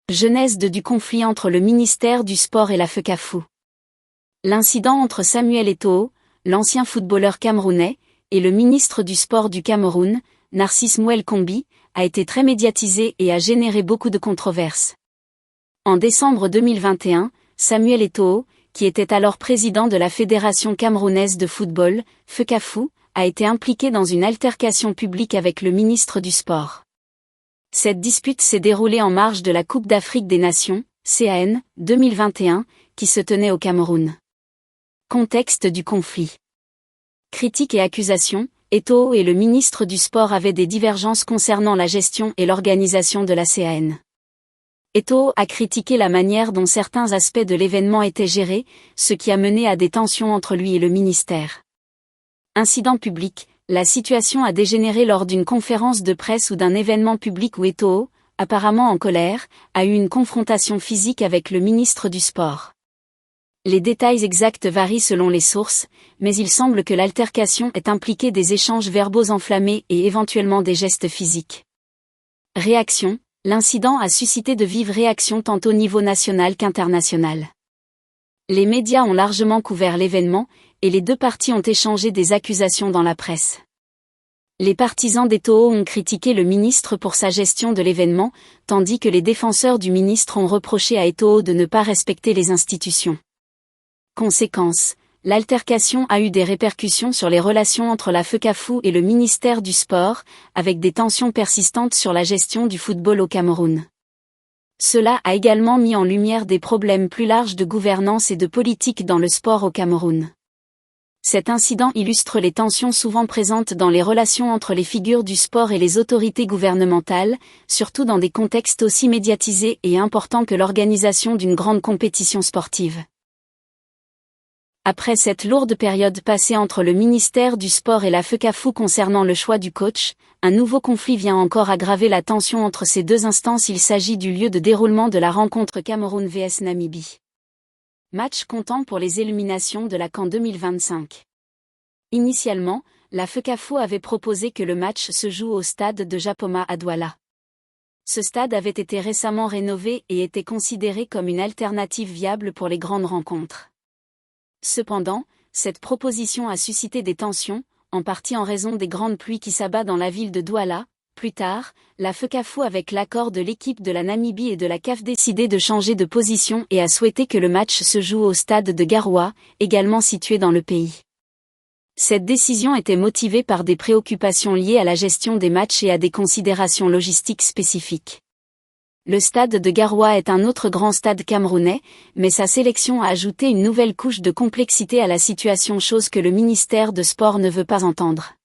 Genèse du conflit entre le ministère du Sport et la FECAFOU. L'incident entre Samuel Eto'o, l'ancien footballeur camerounais, et le ministre du Sport du Cameroun, Narcisse Mouel Kombi, a été très médiatisé et a généré beaucoup de controverses. En décembre 2021, Samuel Eto'o, qui était alors président de la Fédération camerounaise de football, FECAFOU, a été impliqué dans une altercation publique avec le ministre du Sport. Cette dispute s'est déroulée en marge de la Coupe d'Afrique des Nations, CAN, 2021, qui se tenait au Cameroun. Contexte du conflit. Critiques et accusations, Eto'o et le ministre du Sport avaient des divergences concernant la gestion et l'organisation de la CAN. Eto'o a critiqué la manière dont certains aspects de l'événement étaient gérés, ce qui a mené à des tensions entre lui et le ministère. Incident public. La situation a dégénéré lors d'une conférence de presse ou d'un événement public où Eto'o, apparemment en colère, a eu une confrontation physique avec le ministre du Sport. Les détails exacts varient selon les sources, mais il semble que l'altercation ait impliqué des échanges verbaux enflammés et éventuellement des gestes physiques. Réaction. L'incident a suscité de vives réactions tant au niveau national qu'international. Les médias ont largement couvert l'événement, et les deux parties ont échangé des accusations dans la presse. Les partisans d'Eto'o ont critiqué le ministre pour sa gestion de l'événement, tandis que les défenseurs du ministre ont reproché à Eto'o de ne pas respecter les institutions. Conséquence, l'altercation a eu des répercussions sur les relations entre la FECAFOU et le ministère du Sport, avec des tensions persistantes sur la gestion du football au Cameroun. Cela a également mis en lumière des problèmes plus larges de gouvernance et de politique dans le sport au Cameroun. Cet incident illustre les tensions souvent présentes dans les relations entre les figures du sport et les autorités gouvernementales, surtout dans des contextes aussi médiatisés et importants que l'organisation d'une grande compétition sportive. Après cette lourde période passée entre le ministère du Sport et la FECAFOU concernant le choix du coach, un nouveau conflit vient encore aggraver la tension entre ces deux instances. Il s'agit du lieu de déroulement de la rencontre Cameroun vs Namibie. Match comptant pour les éliminations de la CAN 2025. Initialement, la FECAFOU avait proposé que le match se joue au stade de Japoma à Douala. Ce stade avait été récemment rénové et était considéré comme une alternative viable pour les grandes rencontres. Cependant, cette proposition a suscité des tensions, en partie en raison des grandes pluies qui s'abattent dans la ville de Douala. Plus tard, la FECAFOU avec l'accord de l'équipe de la Namibie et de la CAF décidé de changer de position et a souhaité que le match se joue au stade de Garoua, également situé dans le pays. Cette décision était motivée par des préoccupations liées à la gestion des matchs et à des considérations logistiques spécifiques. Le stade de Garoua est un autre grand stade camerounais, mais sa sélection a ajouté une nouvelle couche de complexité à la situation, chose que le ministère de Sport ne veut pas entendre.